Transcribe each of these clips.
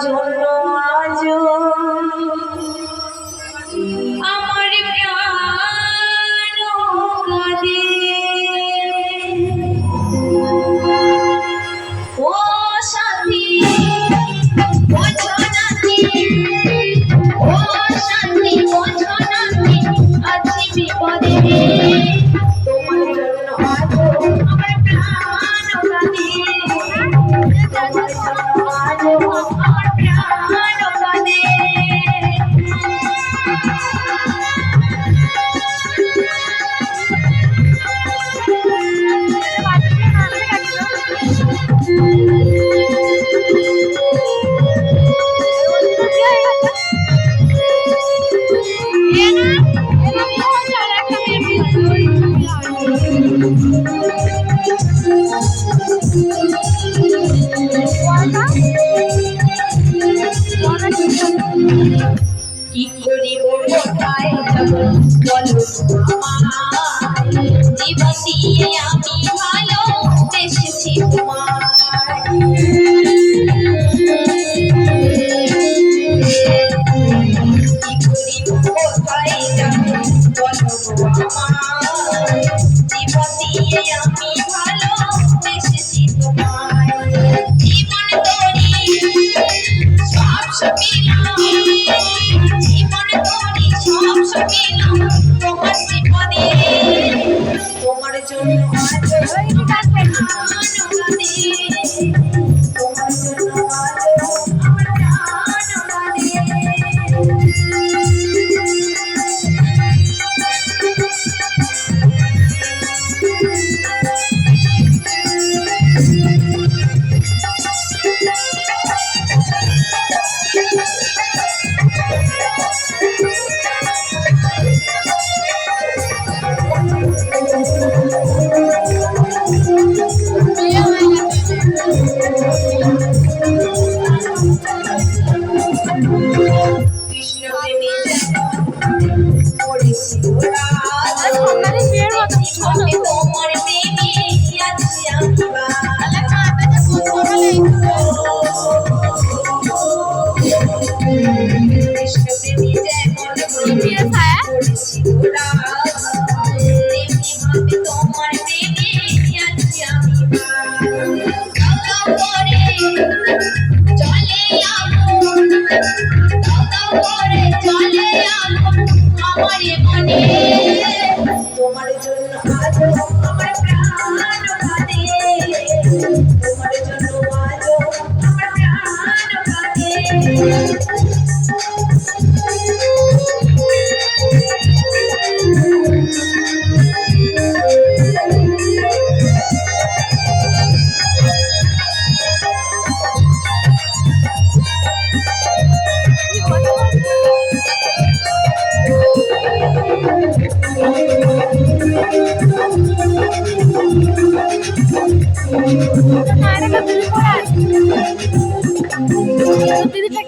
জন্য আজ আমার প্রাণ কাঁদে। ও সাথী বোঝো নাকি, ও সাথী বোঝো নাকি আছি বিপদে, তোমার জন্য আজ আমার প্রাণ কাঁদে, তোমার জন্য আজ আমার প্রাণ কাঁদে। কি করিব কোথায় যাব বলো আমায়, জীবন দিয়ে আমি ভালোবেসেছি তোমায়। কি করিব কোথায় যাব বলো আমায়, জীবন দিয়ে আমি ভালোবেসেছি তোমায়। জীবন তোরি সব সকিলাম, জীবন তোরি সব সকিলাম তোমার বিপদে, তোমার জন্য আজ আমার প্রাণ কাঁদে, তোমার জন্য আজ আমার প্রাণ কাঁদে। তোমার জন্য আজ আমার প্রাণ কাঁদে, তোমার জন্য আজ আমার প্রাণ কাঁদে।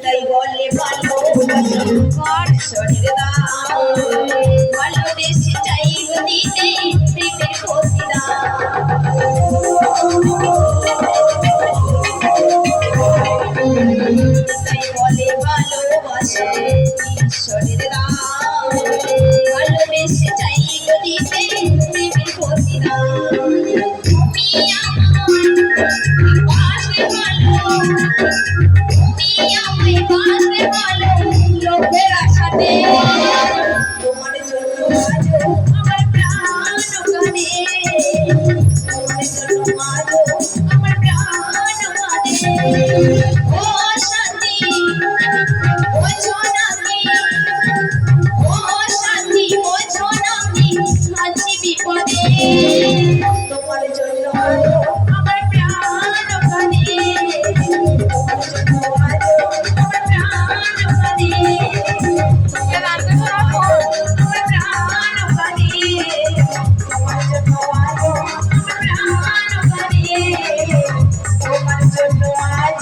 তাই বলে ভালোবাসা শরীর দাও, ভালোবেসে চাইব দিতে প্রেমের প্রতিদান। তাই বলে ভালোবাসা ঈশ্বরের দাও, ভালোবেসে চাইব দিতে প্রেমের প্রতিদান। তুমি আমার বাসলে ভালো, তুমি আমায় বাসলে ভালো লোকের আশাতে, তোমার জন্য আজ আমার প্রাণ কাঁদে, তোমার জন্য আজ আমার প্রাণ কাঁদে। ও সাথী বোঝো নাকি, ও সাথী বোঝো নাকি আছি বিপদে, তোমার জন্য আজ আমার প্রাণ কাঁদে, তোমার জন্য আজ আমার প্রাণ কাঁদে, আমার প্রাণ কাঁদে, তোমার জন্য আজ আমার প্রাণ কাঁদে, তোমার জন্য আজ